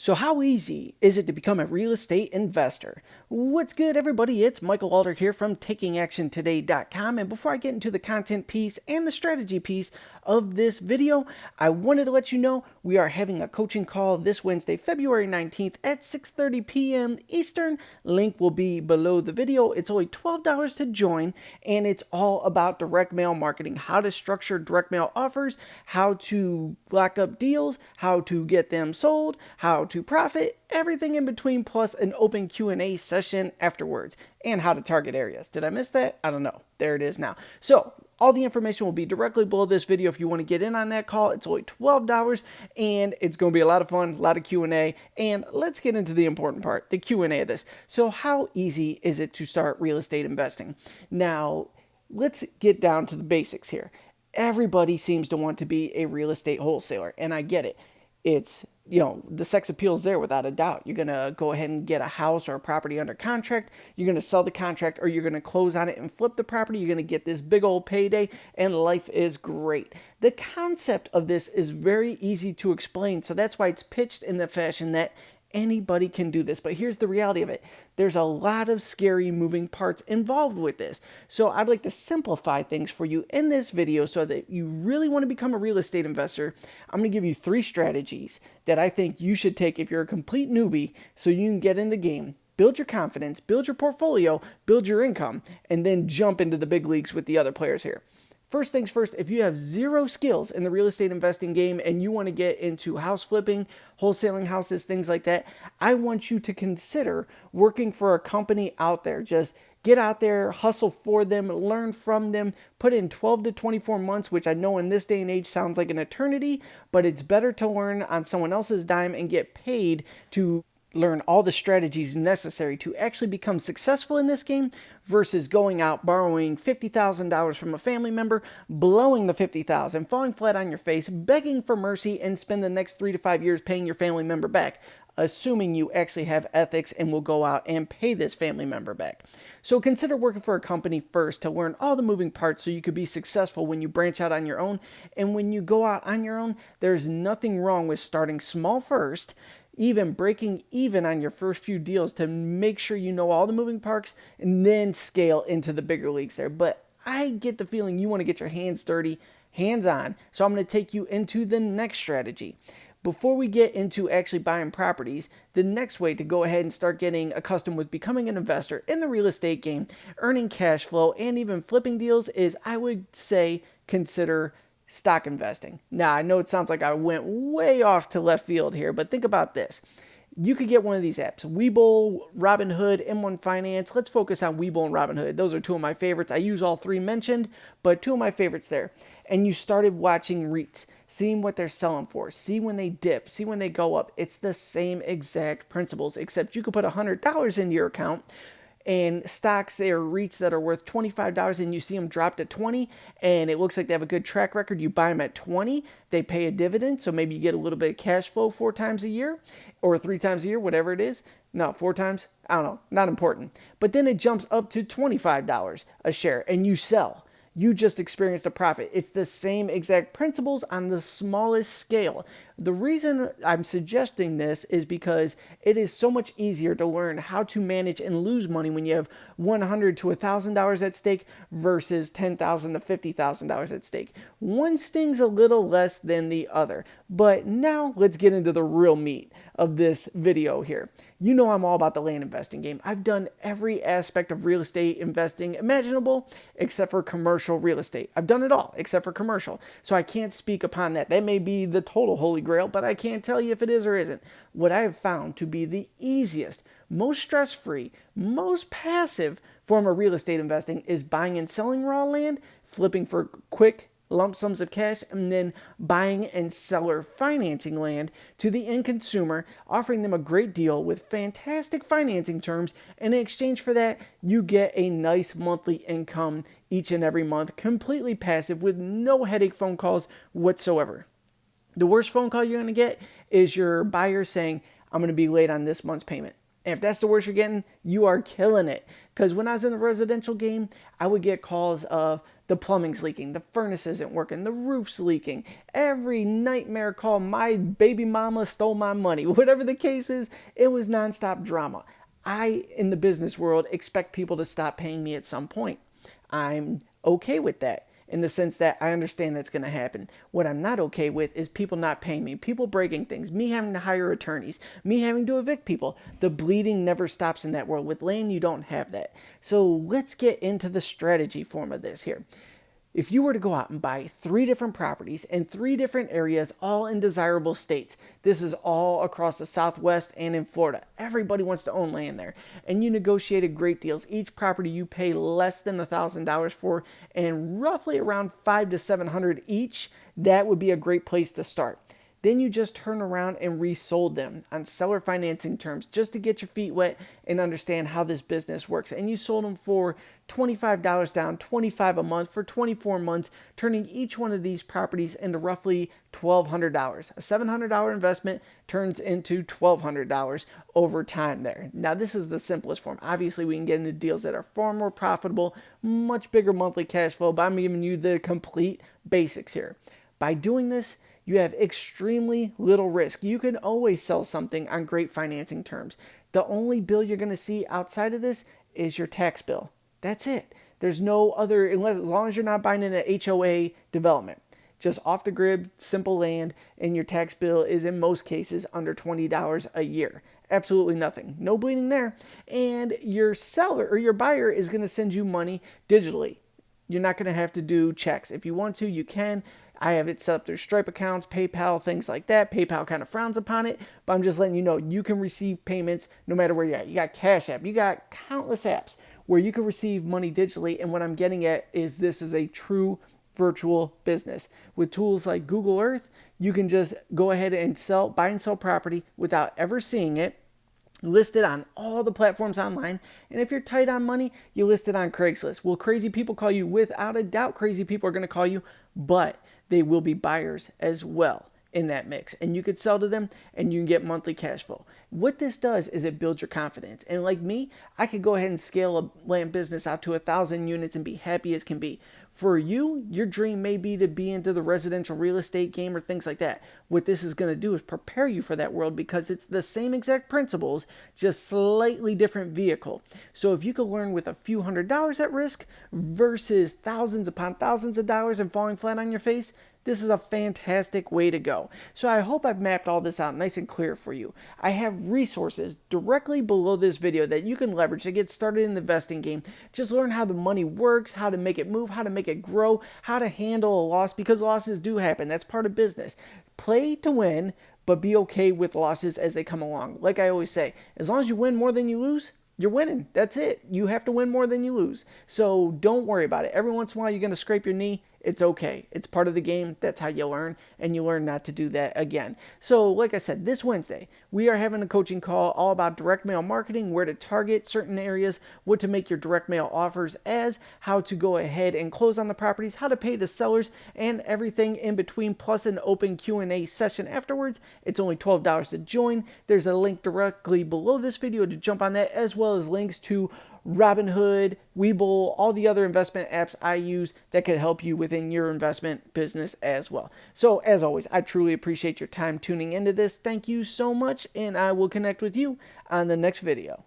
So how easy is it to become a real estate investor? What's good, everybody? It's Michael Alder here from TakingActionToday.com. And before I get into the content piece and the strategy piece of this video, I wanted to let you know we are having a coaching call this Wednesday, February 19th at 6:30 p.m. Eastern. Link will be below the video. It's only $12 to join, and it's all about direct mail marketing, how to structure direct mail offers, how to lock up deals, how to get them sold, how to profit, everything in between, plus an open Q&A session afterwards, and how to target areas. Did I miss that? I don't know. There it is now. So all the information will be directly below this video if you want to get in on that call. It's only $12, and it's going to be a lot of fun, a lot of Q&A, and let's get into the important part, the Q&A of this. So how easy is it to start real estate investing? Now, let's get down to the basics here. Everybody seems to want to be a real estate wholesaler, and I get it. It's, the sex appeal is there without a doubt. You're going to go ahead and get a house or a property under contract. You're going to sell the contract, or you're going to close on it and flip the property. You're going to get this big old payday, and life is great. The concept of this is very easy to explain, so that's why it's pitched in the fashion that anybody can do this. But here's the reality of it. There's a lot of scary moving parts involved with this. So I'd like to simplify things for you in this video so that you really want to become a real estate investor. I'm going to give you 3 strategies that I think you should take if you're a complete newbie so you can get in the game, build your confidence, build your portfolio, build your income, and then jump into the big leagues with the other players here. First things first, if you have 0 skills in the real estate investing game and you want to get into house flipping, wholesaling houses, things like that, I want you to consider working for a company out there. Just get out there, hustle for them, learn from them, put in 12 to 24 months, which I know in this day and age sounds like an eternity, but it's better to learn on someone else's dime and get paid to learn all the strategies necessary to actually become successful in this game versus going out borrowing $50,000 from a family member, blowing the $50,000, falling flat on your face, begging for mercy, and spend the next 3 to 5 years paying your family member back, assuming you actually have ethics and will go out and pay this family member back. So consider working for a company first to learn all the moving parts so you could be successful when you branch out on your own. And when you go out on your own, there's nothing wrong with starting small first, even breaking even on your first few deals to make sure you know all the moving parts and then scale into the bigger leagues there. But I get the feeling you want to get your hands dirty, hands on. So I'm going to take you into the next strategy. Before we get into actually buying properties, the next way to go ahead and start getting accustomed with becoming an investor in the real estate game, earning cash flow, and even flipping deals is, I would say, consider stock investing. Now, I know it sounds like I went way off to left field here, but think about this. You could get one of these apps, Webull, Robinhood, M1 Finance. Let's focus on Webull and Robinhood. Those are 2 of my favorites. I use all 3 mentioned, but 2 of my favorites there. And you started watching REITs, seeing what they're selling for, see when they dip, see when they go up. It's the same exact principles, except you could put $100 into your account, and stocks or REITs that are worth $25 and you see them drop to 20 and it looks like they have a good track record, you buy them at 20, they pay a dividend, so maybe you get a little bit of cash flow 4 times a year or 3 times a year, whatever it is. No, 4 times? I don't know, not important. But then it jumps up to $25 a share and you sell. You just experienced a profit. It's the same exact principles on the smallest scale. The reason I'm suggesting this is because it is so much easier to learn how to manage and lose money when you have $100 to $1,000 at stake versus $10,000 to $50,000 at stake. One stings a little less than the other. But now let's get into the real meat of this video here. You know I'm all about the land investing game. I've done every aspect of real estate investing imaginable except for commercial real estate. I've done it all except for commercial. So I can't speak upon that. That may be the total holy grail, but I can't tell you if it is or isn't. What I have found to be the easiest, most stress-free, most passive form of real estate investing is buying and selling raw land, flipping for quick lump sums of cash, and then buying and seller financing land to the end consumer, offering them a great deal with fantastic financing terms. And in exchange for that, you get a nice monthly income each and every month, completely passive with no headache phone calls whatsoever. The worst phone call you're going to get is your buyer saying, I'm going to be late on this month's payment. And if that's the worst you're getting, you are killing it. Because when I was in the residential game, I would get calls of the plumbing's leaking, the furnace isn't working, the roof's leaking. Every nightmare call, my baby mama stole my money. Whatever the case is, it was nonstop drama. I, in the business world, expect people to stop paying me at some point. I'm okay with that in the sense that I understand that's going to happen. What I'm not okay with is people not paying me, people breaking things, me having to hire attorneys, me having to evict people. The bleeding never stops in that world. With land, you don't have that. So let's get into the strategy form of this here. If you were to go out and buy 3 different properties in 3 different areas, all in desirable states, this is all across the Southwest and in Florida. Everybody wants to own land there. And you negotiated great deals. Each property you pay less than $1,000 for and roughly around $500 to $700 each, that would be a great place to start. Then you just turn around and resold them on seller financing terms just to get your feet wet and understand how this business works. And you sold them for $25 down, $25 a month for 24 months, turning each one of these properties into roughly $1,200. A $700 investment turns into $1,200 over time there. Now, this is the simplest form. Obviously, we can get into deals that are far more profitable, much bigger monthly cash flow, but I'm giving you the complete basics here. By doing this, you have extremely little risk. You can always sell something on great financing terms. The only bill you're going to see outside of this is your tax bill. That's it. There's no other, as long as you're not buying in an HOA development. Just off the grid, simple land, and your tax bill is in most cases under $20 a year. Absolutely nothing. No bleeding there. And your seller or your buyer is going to send you money digitally. You're not going to have to do checks. If you want to, you can. I have it set up through Stripe accounts, PayPal, things like that. PayPal kind of frowns upon it, but I'm just letting you know you can receive payments no matter where you're at. You got Cash App, you got countless apps where you can receive money digitally. And what I'm getting at is this is a true virtual business. With tools like Google Earth, you can just go ahead and buy and sell property without ever seeing it. List it on all the platforms online. And if you're tight on money, you list it on Craigslist. Will crazy people call you? Without a doubt, crazy people are going to call you, but they will be buyers as well in that mix. And you could sell to them and you can get monthly cash flow. What this does is it builds your confidence. And like me, I could go ahead and scale a land business out to 1,000 units and be happy as can be. For you, your dream may be to be into the residential real estate game or things like that. What this is going to do is prepare you for that world because it's the same exact principles, just slightly different vehicle. So if you could learn with a few $100s at risk versus thousands upon thousands of dollars and falling flat on your face, this is a fantastic way to go. So I hope I've mapped all this out nice and clear for you. I have resources directly below this video that you can leverage to get started in the investing game. Just learn how the money works, how to make it move, how to make it grow, how to handle a loss because losses do happen. That's part of business. Play to win, but be okay with losses as they come along. Like I always say, as long as you win more than you lose, you're winning. That's it. You have to win more than you lose. So don't worry about it. Every once in a while, you're going to scrape your knee. It's okay. It's part of the game. That's how you learn, and you learn not to do that again. So like I said, this Wednesday, we are having a coaching call all about direct mail marketing, where to target certain areas, what to make your direct mail offers as, how to go ahead and close on the properties, how to pay the sellers, and everything in between, plus an open Q&A session afterwards. It's only $12 to join. There's a link directly below this video to jump on that, as well as links to Robinhood, Webull, all the other investment apps I use that could help you within your investment business as well. So as always, I truly appreciate your time tuning into this. Thank you so much, and I will connect with you on the next video.